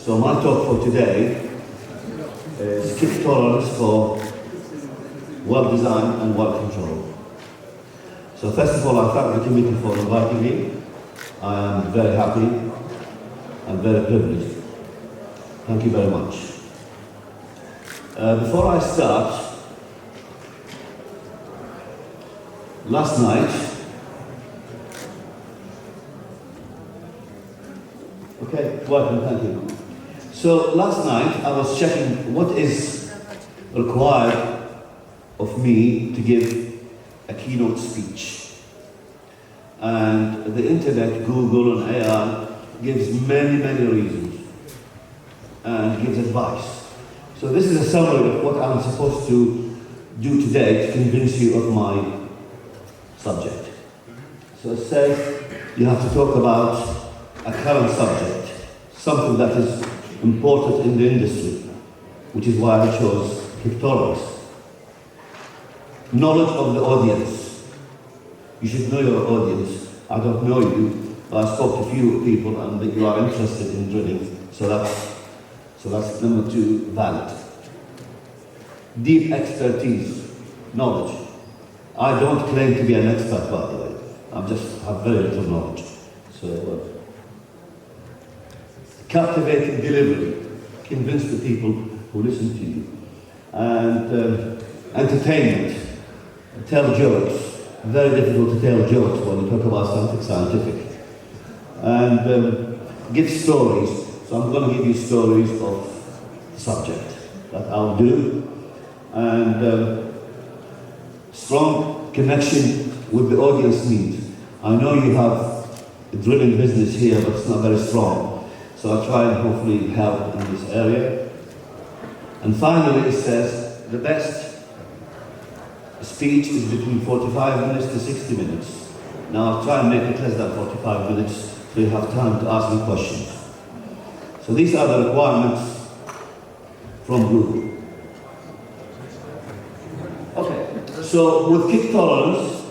So my talk for today is kick tolerance for well design and well control. So first of all, I thank the committee for inviting me. I am very happy and very privileged. Thank you very much. Before I start, last night, welcome, thank you. So last night I was checking what is required of me to give a keynote speech. And the internet, Google and AI gives many reasons and gives advice. So this is a summary of what I'm supposed to do today to convince you of my subject. So it says you have to talk about a current subject, something that is important in the industry, which is why I chose kick tolerance. Knowledge of the audience. You should know your audience. I don't know you, but I spoke to a few people and that you are interested in drilling, so that's number two, valid. Deep expertise, knowledge. I don't claim to be an expert, by the way. I just have very little knowledge. So, captivating delivery, convince the people who listen to you. And entertainment, tell jokes. Very difficult to tell jokes when you talk about something scientific. And give stories. So I'm going to give you stories of the subject that I'll do. And strong connection with the audience needs. I know you have a drilling business here, but it's not very strong. So I'll try and hopefully help in this area. And finally, it says the best speech is between 45 minutes to 60 minutes. Now I'll try and make it less than 45 minutes so you have time to ask me questions. So these are the requirements from Google. Okay, so with kick tolerance,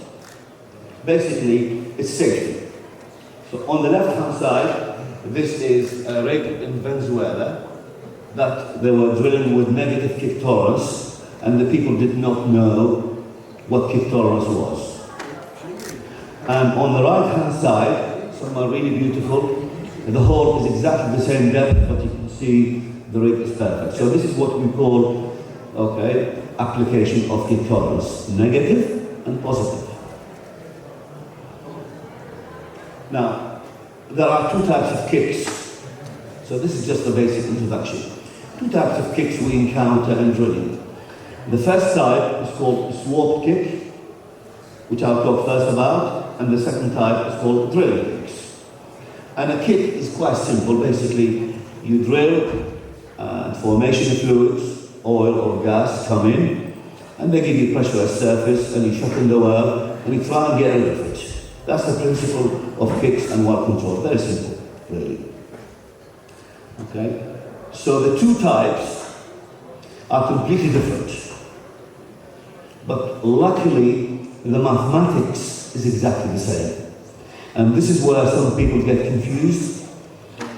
basically it's safety. So on the left-hand side, this is a rig in Venezuela that they were drilling with negative kick tolerance, and the people did not know what kick tolerance was. And on the right-hand side, some are really beautiful. The hole is exactly the same depth, but you can see the rig is perfect. So this is what we call, application of kick tolerance, negative and positive. Now, there are two types of kicks. So this is just a basic introduction. Two types of kicks we encounter in drilling. The first type is called swap kick, which I'll talk first about, and the second type is called drilling kicks. And a kick is quite simple. Basically, you drill, formation fluids, oil or gas come in, and they give you pressurized surface, and you shut in the well, and you try and get rid of it. That's the principle of kicks and well control. Very simple, really. Okay? So the two types are completely different. But luckily, the mathematics is exactly the same. And this is where some people get confused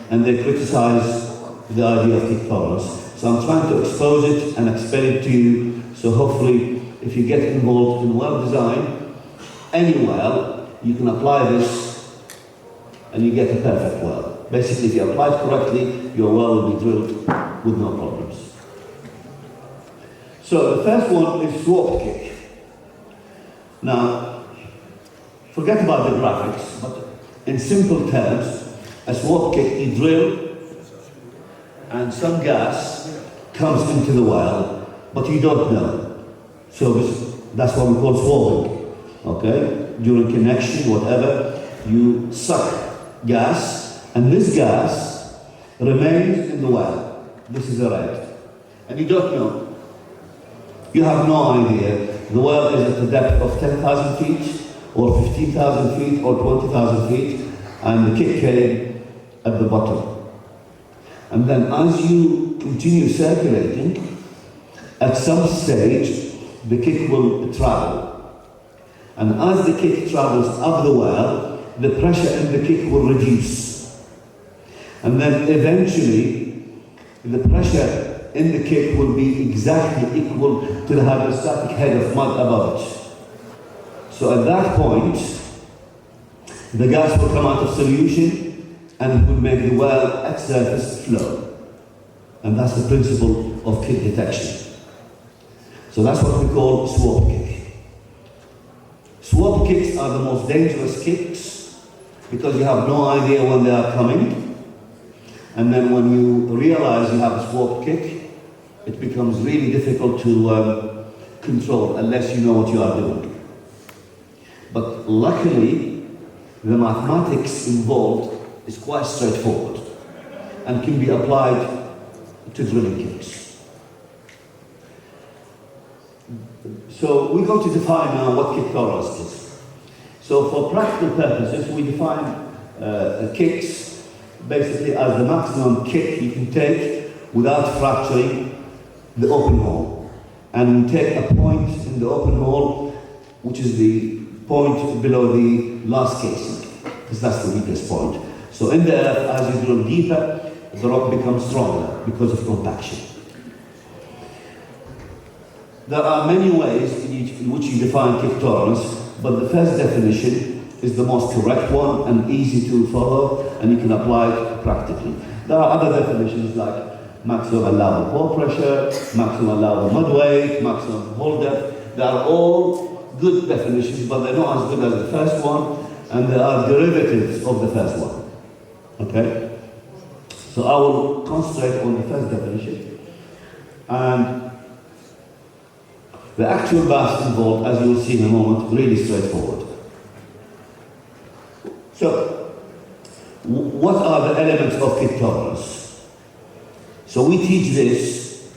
and they criticize the idea of kick tolerance. So I'm trying to expose it and explain it to you, so hopefully if you get involved in well design, any well, you can apply this and you get a perfect well. Basically, if you apply it correctly, your well will be drilled with no problems. So the first one is swap kick. Now, forget about the graphics, but in simple terms, a swap kick, you drill and some gas comes into the well, but you don't know. So that's what we call swapping. Okay? During connection, whatever, you suck gas, and this gas remains in the well. This is a red. And you don't know. You have no idea. The well is at a depth of 10,000 feet, or 15,000 feet, or 20,000 feet, and the kick came at the bottom. And then as you continue circulating, at some stage, the kick will travel. And as the kick travels up the well, the pressure in the kick will reduce. And then eventually, the pressure in the kick will be exactly equal to the hydrostatic head of mud above it. So at that point, the gas will come out of solution and it will make the well at surface flow. And that's the principle of kick detection. So that's what we call swap kick. Swap kicks are the most dangerous kicks because you have no idea when they are coming. And then when you realize you have a swap kick, it becomes really difficult to control unless you know what you are doing. But luckily, the mathematics involved is quite straightforward and can be applied to drilling kicks. So we're going to define now what kick tolerance is. So for practical purposes, we define kicks basically as the maximum kick you can take without fracturing the open hole. And we take a point in the open hole, which is the point below the last casing, because that's the weakest point. So in the earth, as you drill deeper, the rock becomes stronger because of compaction. There are many ways in which you define kick tolerance, but the first definition is the most correct one and easy to follow, and you can apply it practically. There are other definitions like maximum allowable pore pressure, maximum allowable mud weight, maximum hole depth. They are all good definitions, but they're not as good as the first one, and they are derivatives of the first one. Okay? So I will concentrate on the first definition. And the actual baths involved, as you will see in a moment, really straightforward. So, what are the elements of kick tolerance? So we teach this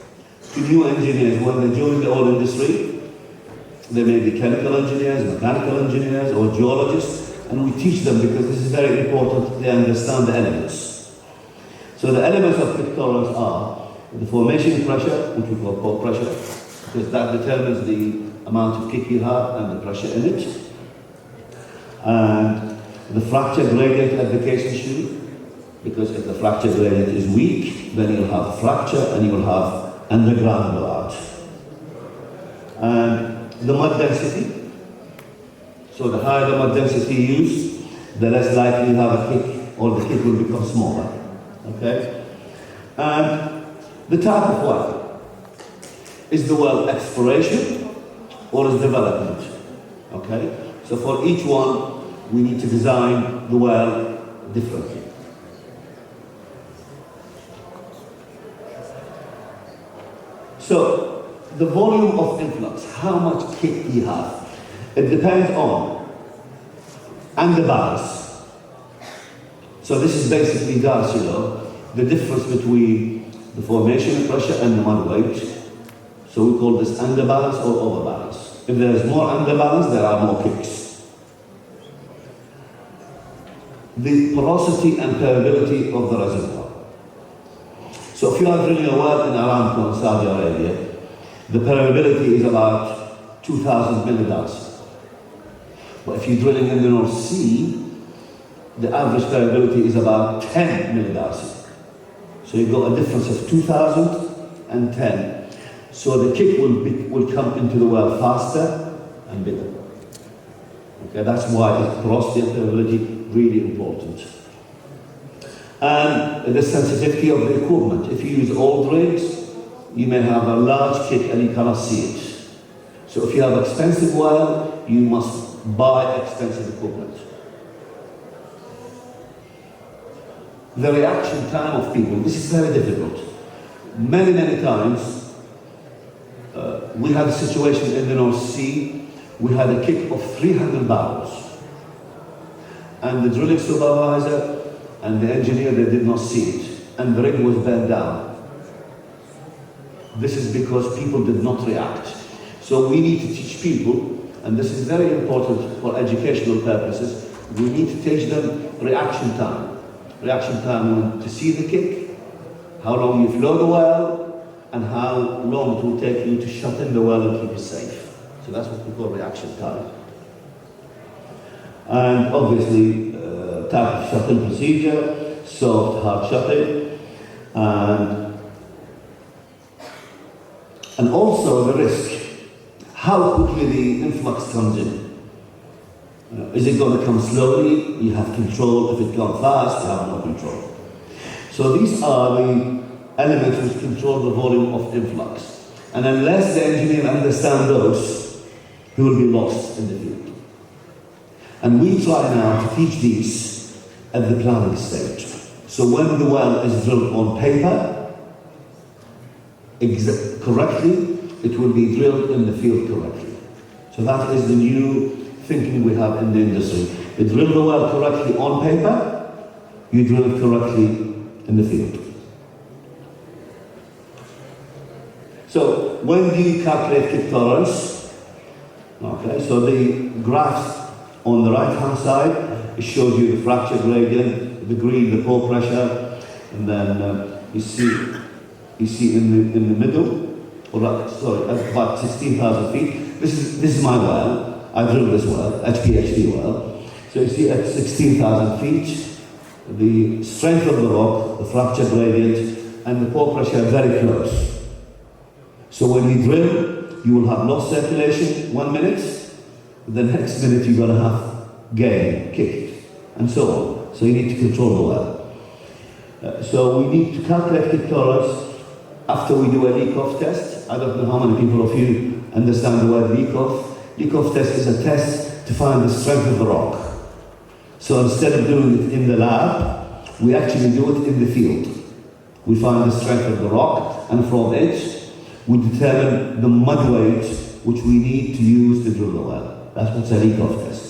to new engineers when they join the oil industry. They may be chemical engineers, mechanical engineers, or geologists, and we teach them because this is very important they understand the elements. So the elements of kick tolerance are the formation pressure, which we call pore pressure, because that determines the amount of kick you have and the pressure in it. And the fracture gradient at the casing shoe, because if the fracture gradient is weak, then you'll have fracture and you will have underground blowout. And the mud density. So the higher the mud density you use, the less likely you have a kick, or the kick will become smaller. Okay? And the type of well. Is the well exploration or is development? Okay? So for each one, we need to design the well differently. So, the volume of influx, how much kick you have, it depends on underbalance. So this is basically Darcy law, the difference between the formation pressure and the mud weight. So we call this underbalance or overbalance. If there is more underbalance, there are more kicks. The porosity and permeability of the reservoir. So if you are drilling a well in Aramco in Saudi Arabia, the permeability is about 2,000 millidarcy. But if you're drilling in the North Sea, the average permeability is about 10 millidarcy. So you've got a difference of 2,000 and 10. So the kick will come into the well faster and bigger. Okay, that's why the porosity and permeability really important. And the sensitivity of the equipment. If you use old rigs, you may have a large kick and you cannot see it. So if you have expensive well, you must buy expensive equipment. The reaction time of people, this is very difficult. Many times, we had a situation in the North Sea, we had a kick of 300 barrels. And the drilling supervisor and the engineer, they did not see it. And the rig was bent down. This is because people did not react. So we need to teach people, and this is very important for educational purposes, we need to teach them reaction time. Reaction time to see the kick, how long you flow the well, and how long it will take you to shut in the well and keep it safe. So that's what we call reaction time. And obviously, type of shutting procedure, soft, hard shutting, and And also the risk, how quickly the influx comes in. Is it going to come slowly? You have control. If it comes fast, you have no control. So these are the elements which control the volume of influx. And unless the engineer understands those, he will be lost in the field. And we try now to teach these at the planning stage. So when the well is drilled on paper, correctly, it will be drilled in the field correctly. So that is the new thinking we have in the industry. You drill the well correctly on paper, you drill it correctly in the field. So when do you calculate kick tolerance? Okay, so the graphs on the right hand side, it shows you the fracture gradient, the green, the pore pressure, and then you see in the middle, at about 16,000 feet. This is my well. I drilled this well, HPHT well. So you see at 16,000 feet, the strength of the rock, the fracture gradient, and the pore pressure are very close. So when you drill, you will have lost circulation 1 minute, the next minute you're going to have gain, kick, and so on. So you need to control the well. So we need to calculate kick tolerance after we do a leak-off test. I don't know how many people of you understand the word leak-off. Leak-off test is a test to find the strength of the rock. So instead of doing it in the lab, we actually do it in the field. We find the strength of the rock, and from it, we determine the mud weight which we need to use to drill the well. That's what's a leak-off test.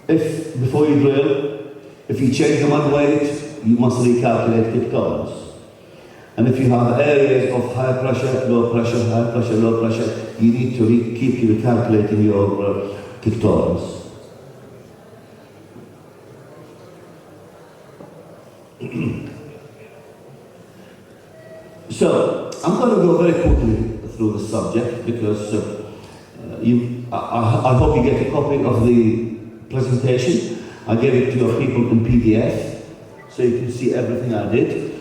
If, before you drill, if you change the mud weight, you must recalculate kick tolerance. And if you have areas of high pressure, low pressure, high pressure, low pressure, you need to keep recalculating your kick tolerance. So, I'm going to go very quickly through the subject because I hope you get a copy of the presentation. I gave it to your people in PDF, so you can see everything I did.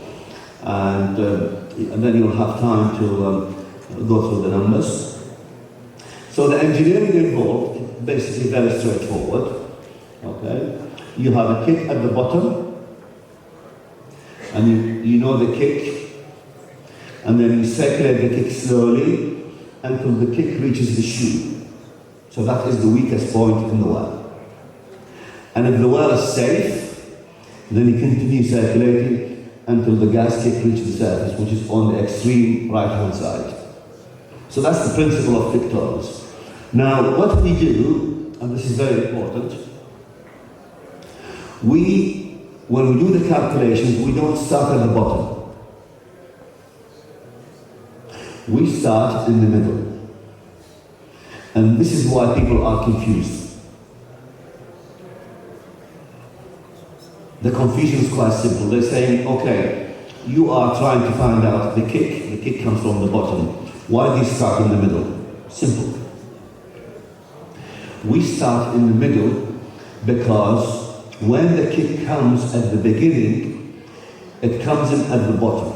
And then you'll have time to go through the numbers. So the engineering involved, basically very straightforward. Okay, you have a kick at the bottom, and you know the kick, and then you circulate the kick slowly until the kick reaches the shoe. So that is the weakest point in the well. And if the well is safe, then you continue circulating until the gas kick reaches the surface, which is on the extreme right-hand side. So that's the principle of kick tolerance. Now, what we do, and this is very important, when we do the calculations, we don't start at the bottom. We start in the middle. And this is why people are confused. The confusion is quite simple. They're saying, okay, you are trying to find out the kick comes from the bottom. Why do you start in the middle? Simple. We start in the middle because when the kick comes at the beginning, it comes in at the bottom.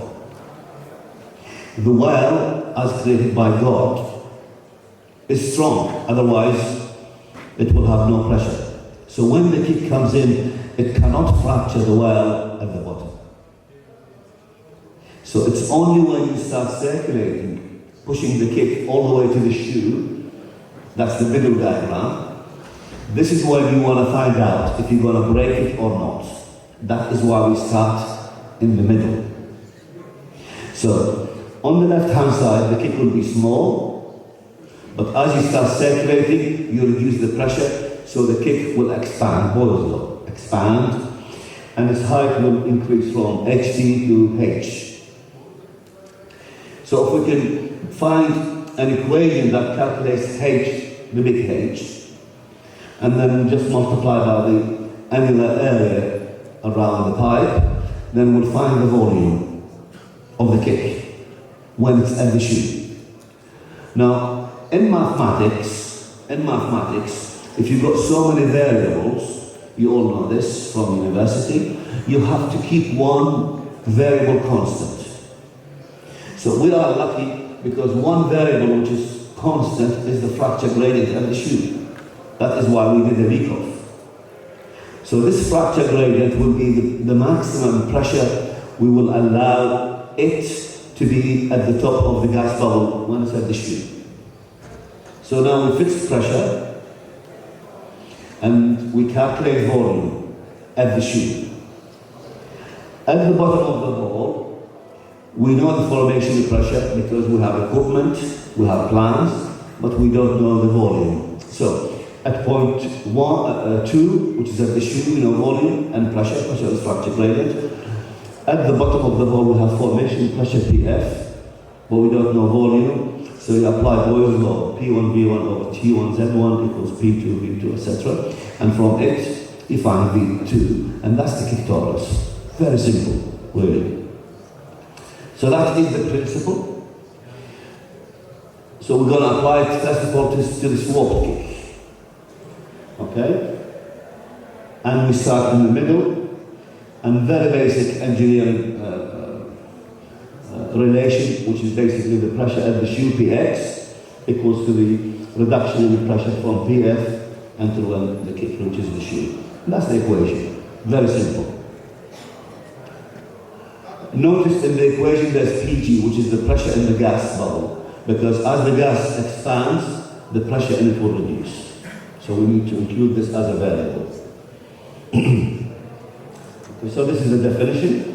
The well, as created by God, is strong, otherwise it will have no pressure. So when the kick comes in, it cannot fracture the well at the bottom. So it's only when you start circulating, pushing the kick all the way to the shoe, that's the middle diagram. This is when you want to find out if you're going to break it or not. That is why we start in the middle. So on the left hand side, the kick will be small, but as you start circulating, you reduce the pressure, so the kick will expand, Boyle's law. Expand, and its height will increase from HT to H. So if we can find an equation that calculates H, the big H, and then just multiply by the annular area around the pipe, then we'll find the volume of the kick when it's at the shoe. Now, in mathematics, if you've got so many variables, you all know this from university, you have to keep one variable constant. So we are lucky because one variable which is constant is the fracture gradient of the shoe. That is why we did the leak off. So this fracture gradient will be the maximum pressure we will allow it to be at the top of the gas bubble when it's at the shoe. So now we fix pressure and we calculate volume at the shoe. At the bottom of the ball, we know the formation pressure because we have equipment, we have plans, but we don't know the volume. So at point 2, which is at the shoe, we know volume and pressure is fracture gradient. At the bottom of the ball, we have formation pressure PF, but we don't know volume. So we apply Boyle's law, P1V1 over T1Z1 equals P2 V2, etc. And from it, you find V2, and that's the kick torus. Very simple, really. So that is the principle. So we're going to apply it first of all to the swap kick. Okay? And we start in the middle, and very basic engineering relation, which is basically the pressure at the shoe Px equals to the reduction in the pressure from Pf until when the kick reaches the shoe. And that's the equation. Very simple. Notice in the equation there's Pg, which is the pressure in the gas bubble, because as the gas expands, the pressure in it will reduce. So we need to include this as a variable. So this is the definition.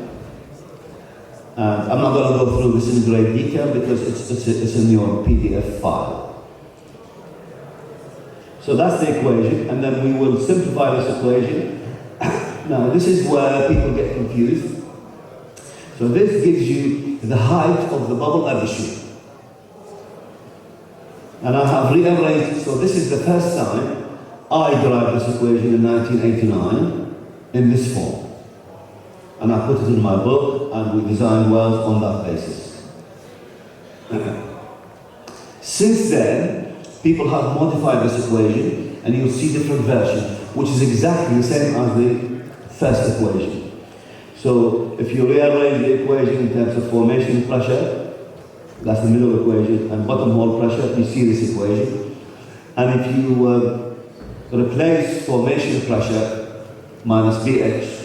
I'm not going to go through this in great detail because it's in your PDF file. So that's the equation, and then we will simplify this equation. Now this is where people get confused. So this gives you the height of the bubble at the shoe. And I have rearranged, so this is the first time I derived this equation in 1989 in this form. And I put it in my book, and we designed wells on that basis. Since then, people have modified this equation, and you'll see different versions, which is exactly the same as the first equation. So if you rearrange the equation in terms of formation pressure, that's the middle equation, and bottom hole pressure, you see this equation. And if you replace formation pressure minus BH,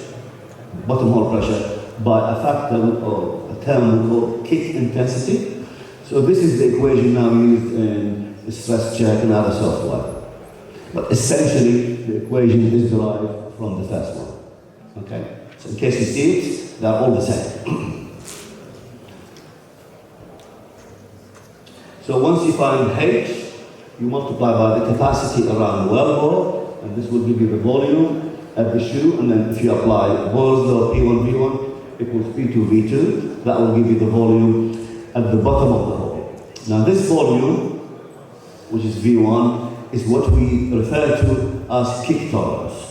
bottom hole pressure, by a factor or a term we call kick intensity. So this is the equation now used in stress check and other software. But essentially, the equation is derived from the first one. Okay? So in case you see it, they're all the same. So once you find H, you multiply by the capacity around the well bore, and this will give you the volume at the shoe, and then if you apply Boyle's law P1V1 equals P2V2, that will give you the volume at the bottom of the hole. Now this volume, which is V1, is what we refer to as kick torus.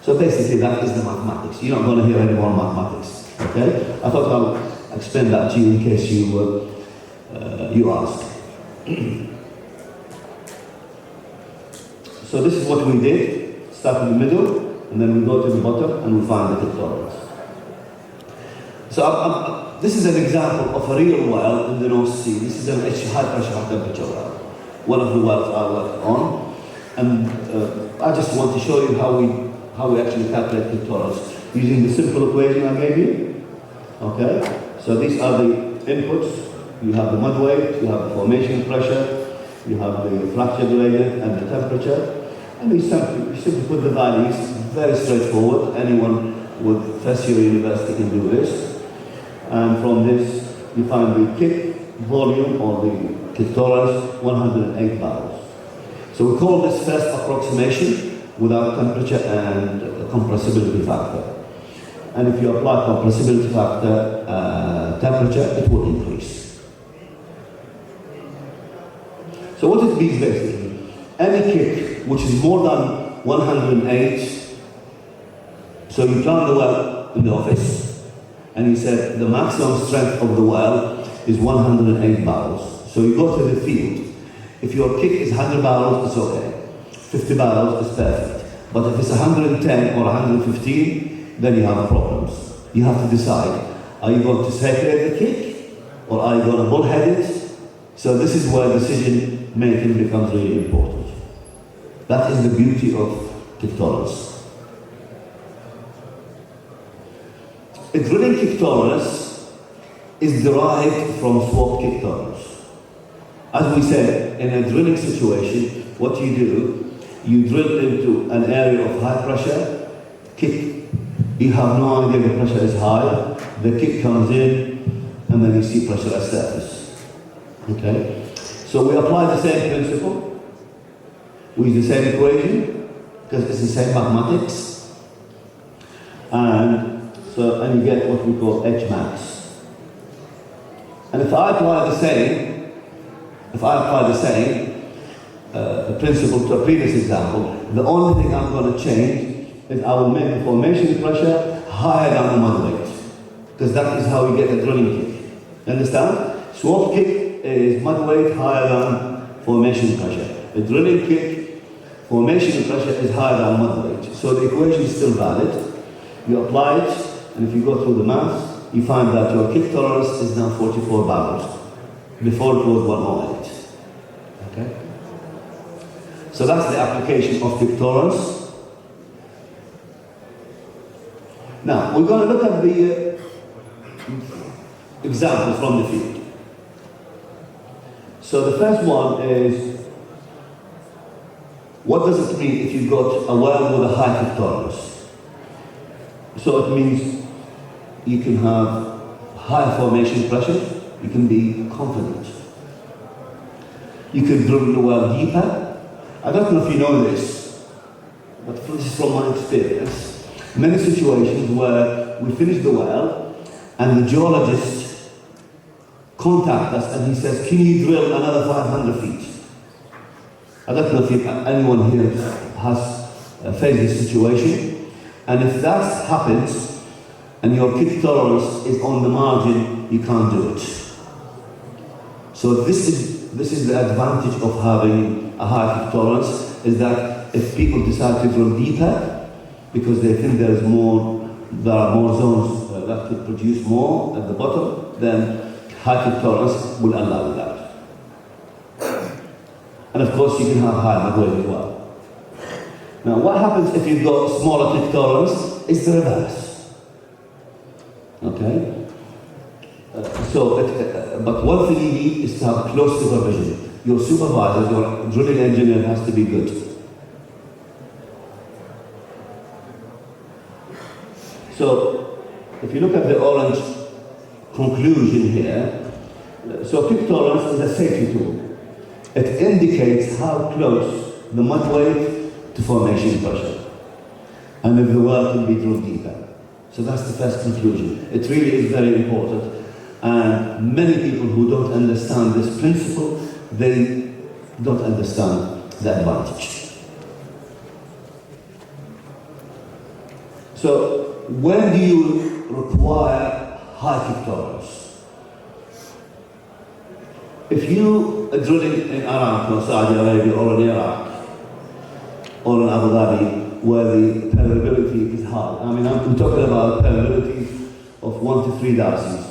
So basically that is the mathematics. You're not going to hear any more mathematics, okay? I thought I'll explain that to you in case you asked. So this is what we did. Start in the middle, and then we go to the bottom, and we find the kick torus. So this is an example of a real well in the North Sea. This is an high pressure, high temperature well. One of the wells I worked on, and I just want to show you how we actually calculate kick torus using the simple equation I gave you. Okay, so these are the inputs. You have the mud weight, you have the formation pressure, you have the fracture gradient and the temperature, and you simply put the values. Very straightforward. Anyone with first year university can do this. And from this, you find the kick volume or the kick torus, 108 bars. So we call this first approximation without temperature and compressibility factor. And if you apply compressibility factor, temperature, it will increase. So what it means basically, any kick which is more than 108, so you plan the well in the office, and you said the maximum strength of the well is 108 barrels. So you go to the field. If your kick is 100 barrels, it's okay. 50 barrels is perfect. But if it's 110 or 115, then you have problems. You have to decide, are you going to circulate the kick or are you going to bullhead it? So this is where decision making becomes really important. That is the beauty of kick tolerance. A drilling kick tolerance is derived from swap kick tolerance. As we said, in a drilling situation, what you do, you drill into an area of high pressure, kick, you have no idea the pressure is high, the kick comes in, and then you see pressure at surface. Okay? So we apply the same principle, we use the same equation, because it's the same mathematics, and you get what we call H max. And if I apply the same principle to a previous example, the only thing I'm going to change is I will make the formation pressure higher than the mud weight, because that is how you get a drilling kick. Understand? Swap kick is mud weight higher than formation pressure. A drilling kick, formation pressure is higher than mud weight. So the equation is still valid. You apply it, and if you go through the math, you find that your kick tolerance is now 44 barrels. Before it was 108. Okay? So that's the application of kick tolerance. Now, we're going to look at the examples from the field. So the first one is, what does it mean if you've got a well with a high kick tolerance? So it means you can have high formation pressure, you can be confident. You can drill the well deeper. I don't know if you know this, but this is from my experience. Many situations where we finish the well and the geologist contacts us and he says, can you drill another 500 feet? I don't know if anyone here has faced this situation. And if that happens and your kick tolerance is on the margin, you can't do it. So this is the advantage of having a high kick tolerance, is that if people decide to drill deeper because they think there are more zones that could produce more at the bottom, then high kick tolerance will allow that. And of course you can have high mud weight as well. Now what happens if you've got smaller kick tolerance? It's the reverse. Okay? But one thing you need is to have close supervision. Your supervisor, your drilling engineer has to be good. So, if you look at the orange conclusion here, so kick tolerance is a safety tool. It indicates how close the mud weight to formation pressure, and if the well can be drilled deeper. So that's the first conclusion. It really is very important. And many people who don't understand this principle, they don't understand the advantage. So, when do you require high kick tolerance? If you are drilling in Aramco, Saudi Arabia, or in Iraq, or in Abu Dhabi, where the permeability is high. I mean, I'm talking about permeability of 1 to 3 darcies.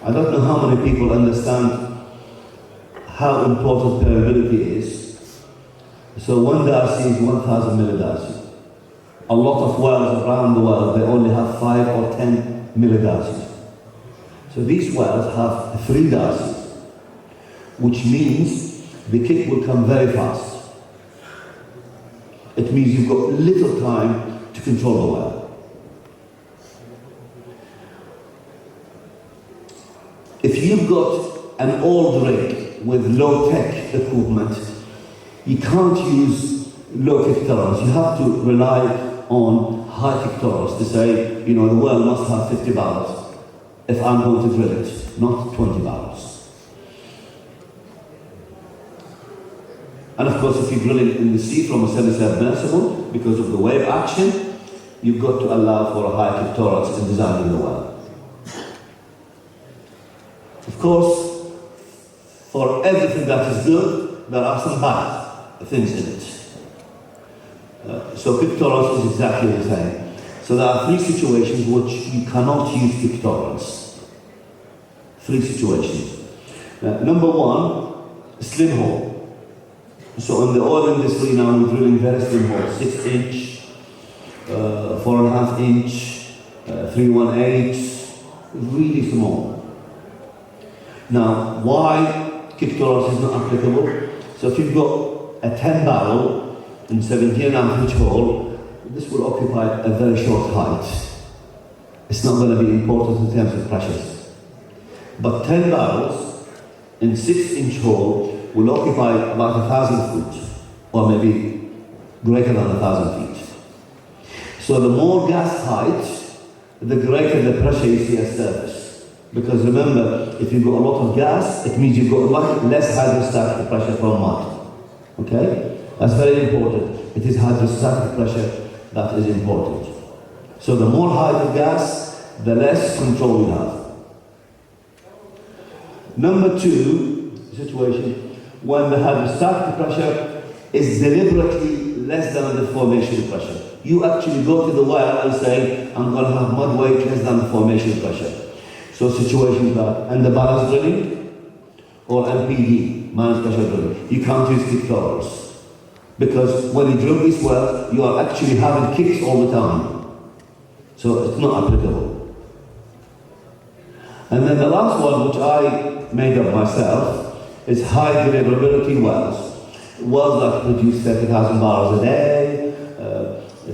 I don't know how many people understand how important permeability is. So 1 darcy is 1,000 millidarcy. A lot of wells around the world, they only have 5 or 10 millidarcies. So these wells have 3 darcies, which means the kick will come very fast. It means you've got little time to control the well. If you've got an old rig with low-tech equipment, you can't use low kick tolerance. You have to rely on high kick tolerance to say, the well must have 50 barrels if I'm going to drill it, not 20 barrels. And of course, if you're drilling in the sea from a semi-submersible, because of the wave action, you've got to allow for a high kick tolerance in designing the well. Of course, for everything that is good, there are some bad things in it. So kick tolerance is exactly the same. So there are 3 situations which you cannot use kick tolerance. three situations. Number one, slim hole. So in the oil industry now we're drilling very slim holes, 6 inch, 4.5 inch, 3/1/8, really small. Now, why kick tolerance is not applicable? So if you've got a 10 barrel in 17.5 inch hole, this will occupy a very short height. It's not going to be important in terms of pressures. But 10 barrels in 6 inch hole will occupy about 1,000 feet, or maybe greater than 1,000 feet. So the more gas height, the greater the pressure you see at surface. Because remember, if you've got a lot of gas, it means you've got less hydrostatic pressure from mud. Okay? That's very important. It is hydrostatic pressure that is important. So the more height of gas, the less control you have. Number two situation, when the hydrostatic pressure is deliberately less than the formation pressure. You actually go to the well and say, I'm going to have mud weight less than the formation pressure. So situations like underbalance drilling or MPD, managed pressure drilling, you can't use kick tolerance. Because when you drill these wells, you are actually having kicks all the time. So it's not applicable. And then the last one, which I made up myself, is high deliverability wells. Wells that produce 30,000 barrels a day,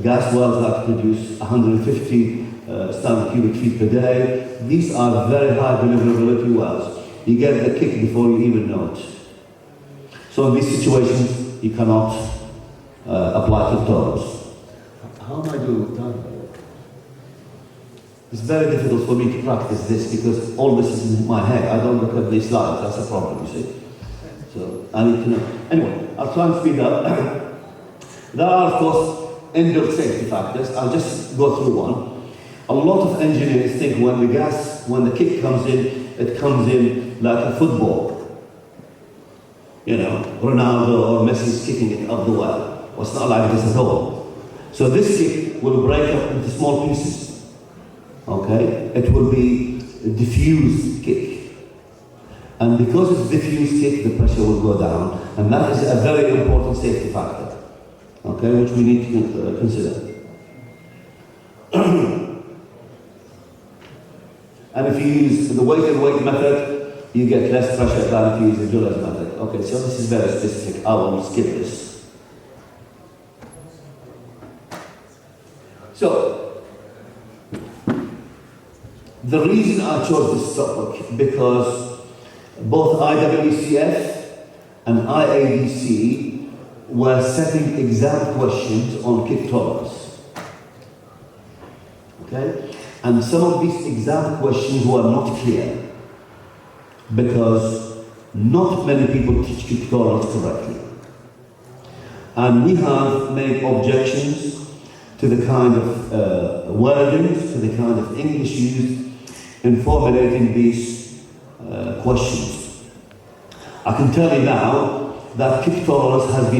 gas wells that produce 150 standard cubic feet per day. These are very high deliverability wells. You get the kick before you even know it. So in these situations, you cannot apply kick tolerance. How am I doing with time? It's very difficult for me to practice this because all this is in my head. I don't look at these slides. That's a problem, you see. So I need to know. Anyway, I'll try and speed up. There are, of course, inbuilt safety factors. I'll just go through one. A lot of engineers think when the kick comes in, it comes in like a football. You know, Ronaldo or Messi is kicking it up the well. Well, it's not like this at all. So this kick will break up into small pieces. Okay? It will be a diffused kick. And because it's diffused kick, the pressure will go down. And that is a very important safety factor, okay, which we need to consider. And if you use the weight and weight method, you get less pressure than if you use the Dulles method. Okay, so this is very specific. I will skip this. So, the reason I chose this topic, because both IWCF and IADC were setting exam questions on kick tolerance. Okay? And some of these exam questions were not clear because not many people teach kick tolerance correctly. And we have made objections to the kind of wordings, to the kind of English used in formulating these questions. I can tell you now that kick tolerance has been